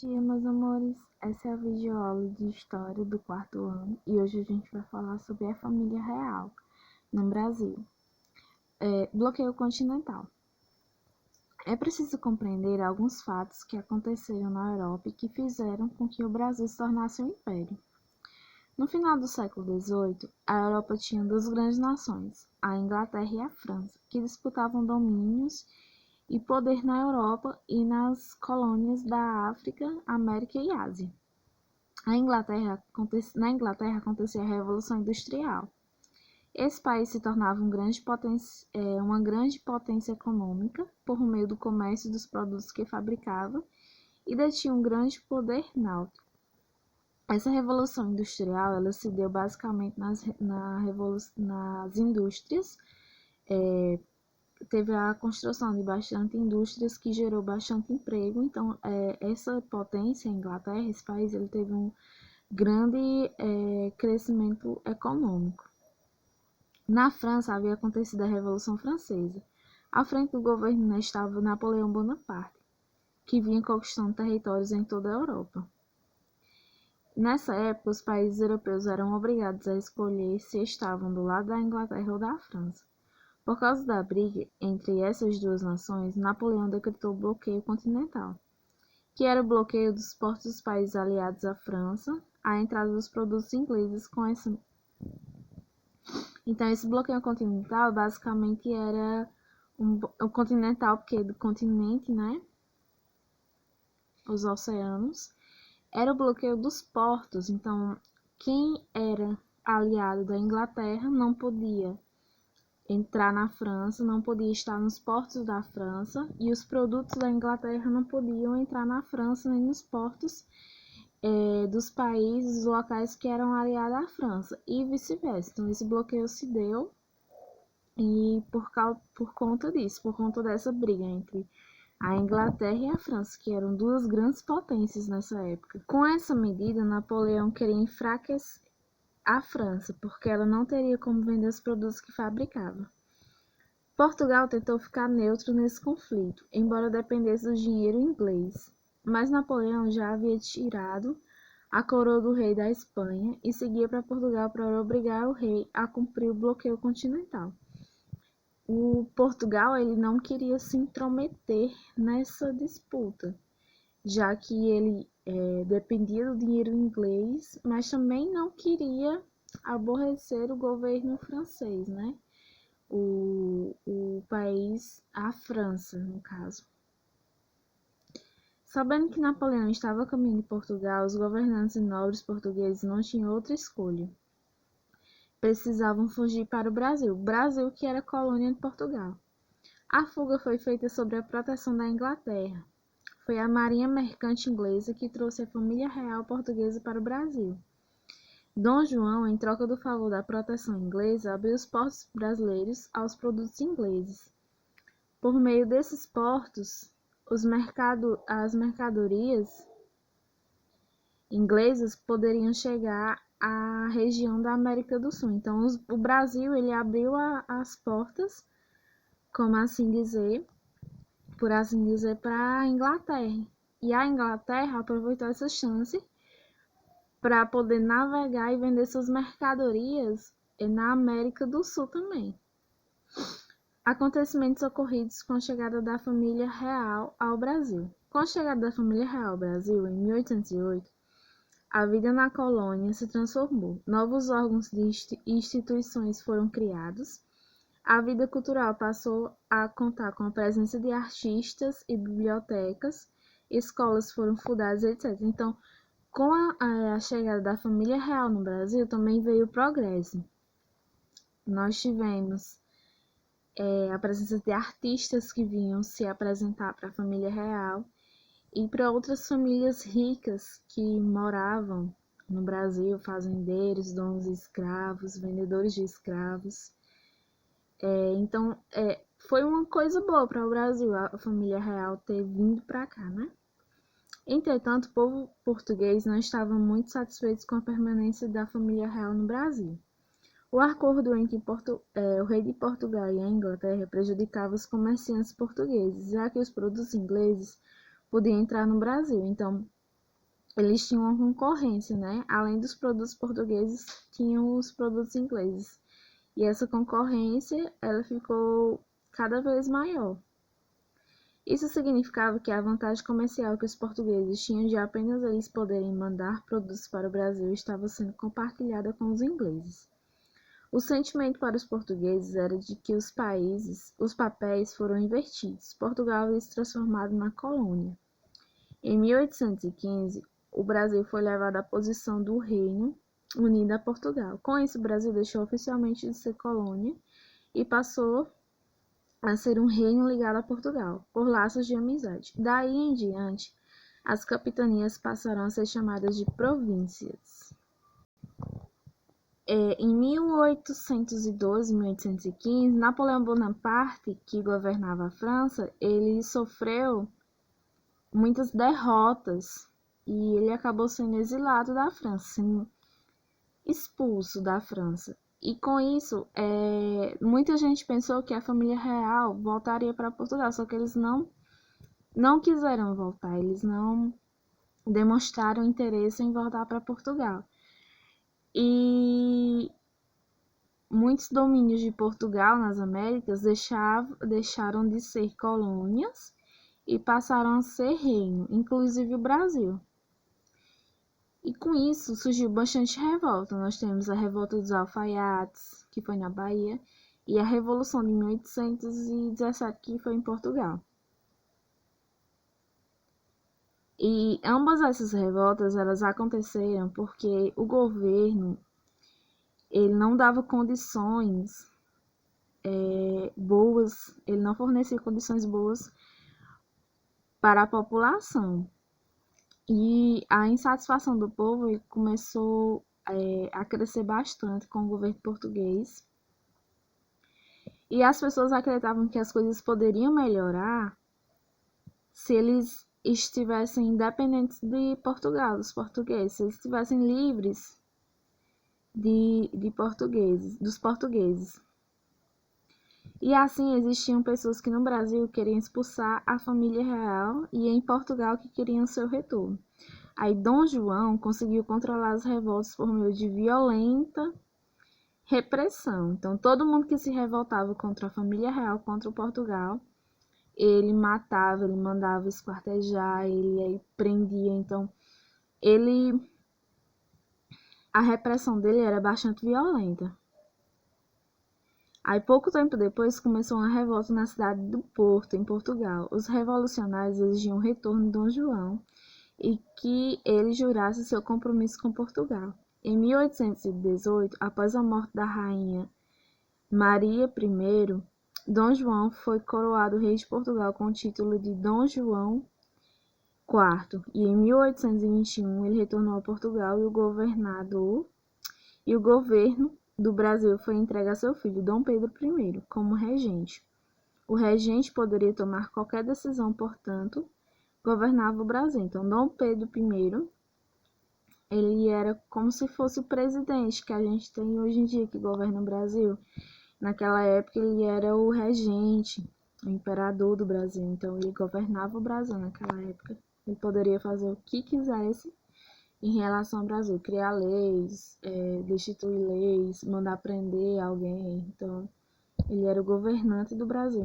dia, meus amores. Essa é a videoaula de História do quarto ano e hoje a gente vai falar sobre a família real no Brasil. Bloqueio continental. É preciso compreender alguns fatos que aconteceram na Europa e que fizeram com que o Brasil se tornasse um império. No final do século XVIII, a Europa tinha duas grandes nações, a Inglaterra e a França, que disputavam domínios e poder na Europa e nas colônias da África, América e Ásia. Na Inglaterra acontecia a Revolução Industrial. Esse país se tornava uma grande potência econômica por meio do comércio dos produtos que fabricava e detinha um grande poder náutico. Essa Revolução Industrial ela se deu basicamente nas indústrias. Teve a construção de bastante indústrias que gerou bastante emprego. Então, essa potência, a Inglaterra, esse país, ele teve um grande crescimento econômico. Na França, havia acontecido a Revolução Francesa. À frente do governo estava Napoleão Bonaparte, que vinha conquistando territórios em toda a Europa. Nessa época, os países europeus eram obrigados a escolher se estavam do lado da Inglaterra ou da França. Por causa da briga entre essas duas nações, Napoleão decretou o bloqueio continental, que era o bloqueio dos portos dos países aliados à França à entrada dos produtos ingleses com essa. Então, esse bloqueio continental basicamente era o continental, porque do continente, né? Os oceanos, era o bloqueio dos portos. Então, quem era aliado da Inglaterra não podia entrar na França, não podia estar nos portos da França, e os produtos da Inglaterra não podiam entrar na França nem nos portos dos países, locais que eram aliados à França, e vice-versa. Então, esse bloqueio se deu e por conta disso, por conta dessa briga entre a Inglaterra e a França, que eram duas grandes potências nessa época. Com essa medida, Napoleão queria enfraquecer a França, porque ela não teria como vender os produtos que fabricava. Portugal tentou ficar neutro nesse conflito, embora dependesse do dinheiro inglês, mas Napoleão já havia tirado a coroa do rei da Espanha e seguia para Portugal para obrigar o rei a cumprir o bloqueio continental. O Portugal ele não queria se intrometer nessa disputa, já que ele dependia do dinheiro inglês, mas também não queria aborrecer o governo francês, né? O país, a França, no caso. Sabendo que Napoleão estava a caminho de Portugal, os governantes e nobres portugueses não tinham outra escolha. Precisavam fugir para o Brasil que era colônia de Portugal. A fuga foi feita sob a proteção da Inglaterra. Foi a marinha mercante inglesa que trouxe a família real portuguesa para o Brasil. Dom João, em troca do favor da proteção inglesa, abriu os portos brasileiros aos produtos ingleses. Por meio desses portos, as mercadorias inglesas poderiam chegar à região da América do Sul. Então, o Brasil ele abriu as portas, por assim dizer, para a Inglaterra. E a Inglaterra aproveitou essa chance para poder navegar e vender suas mercadorias na América do Sul também. Acontecimentos ocorridos com a chegada da família real ao Brasil. Com a chegada da família real ao Brasil, em 1808, a vida na colônia se transformou. Novos órgãos e instituições foram criados. A vida cultural passou a contar com a presença de artistas e bibliotecas, escolas foram fundadas, etc. Então, com a chegada da família real no Brasil, também veio o progresso. Nós tivemos a presença de artistas que vinham se apresentar para a família real e para outras famílias ricas que moravam no Brasil, fazendeiros, donos de escravos, vendedores de escravos. Então, foi uma coisa boa para o Brasil, a família real ter vindo para cá, né? Entretanto, o povo português não estava muito satisfeito com a permanência da família real no Brasil. O acordo entre o rei de Portugal e a Inglaterra prejudicava os comerciantes portugueses, já que os produtos ingleses podiam entrar no Brasil. Então, eles tinham uma concorrência, né? Além dos produtos portugueses, tinham os produtos ingleses. E essa concorrência, ela ficou cada vez maior. Isso significava que a vantagem comercial que os portugueses tinham de apenas eles poderem mandar produtos para o Brasil estava sendo compartilhada com os ingleses. O sentimento para os portugueses era de que os papéis foram invertidos. Portugal havia se transformado na colônia. Em 1815, o Brasil foi levado à posição do Reino Unido a Portugal. Com isso, o Brasil deixou oficialmente de ser colônia e passou a ser um reino ligado a Portugal, por laços de amizade. Daí em diante, as capitanias passaram a ser chamadas de províncias. Em 1812 e 1815, Napoleão Bonaparte, que governava a França, ele sofreu muitas derrotas e ele acabou sendo exilado da França, sendo expulso da França. E com isso, muita gente pensou que a família real voltaria para Portugal, só que eles não quiseram voltar, eles não demonstraram interesse em voltar para Portugal. E muitos domínios de Portugal nas Américas deixaram de ser colônias e passaram a ser reino, inclusive o Brasil. E com isso surgiu bastante revolta. Nós temos a Revolta dos Alfaiates, que foi na Bahia, e a Revolução de 1817, que foi em Portugal. E ambas essas revoltas, elas aconteceram porque o governo, ele não dava condições boas, ele não fornecia condições boas para a população. E a insatisfação do povo começou a crescer bastante com o governo português. E as pessoas acreditavam que as coisas poderiam melhorar se eles estivessem independentes de Portugal, dos portugueses, se eles estivessem livres dos portugueses. E assim existiam pessoas que no Brasil queriam expulsar a família real e em Portugal que queriam seu retorno. Aí Dom João conseguiu controlar as revoltas por meio de violenta repressão. Então todo mundo que se revoltava contra a família real, contra o Portugal, ele matava, ele mandava esquartejar, ele prendia. Então a repressão dele era bastante violenta. Aí, pouco tempo depois, começou uma revolta na cidade do Porto, em Portugal. Os revolucionários exigiam o retorno de Dom João e que ele jurasse seu compromisso com Portugal. Em 1818, após a morte da rainha Maria I, Dom João foi coroado rei de Portugal com o título de Dom João IV. E em 1821, ele retornou a Portugal e o governo do Brasil foi entregue a seu filho, Dom Pedro I, como regente. O regente poderia tomar qualquer decisão, portanto, governava o Brasil. Então, Dom Pedro I, ele era como se fosse o presidente que a gente tem hoje em dia, que governa o Brasil. Naquela época, ele era o regente, o imperador do Brasil. Então, ele governava o Brasil naquela época. Ele poderia fazer o que quisesse em relação ao Brasil, criar leis, destituir leis, mandar prender alguém. Então, ele era o governante do Brasil.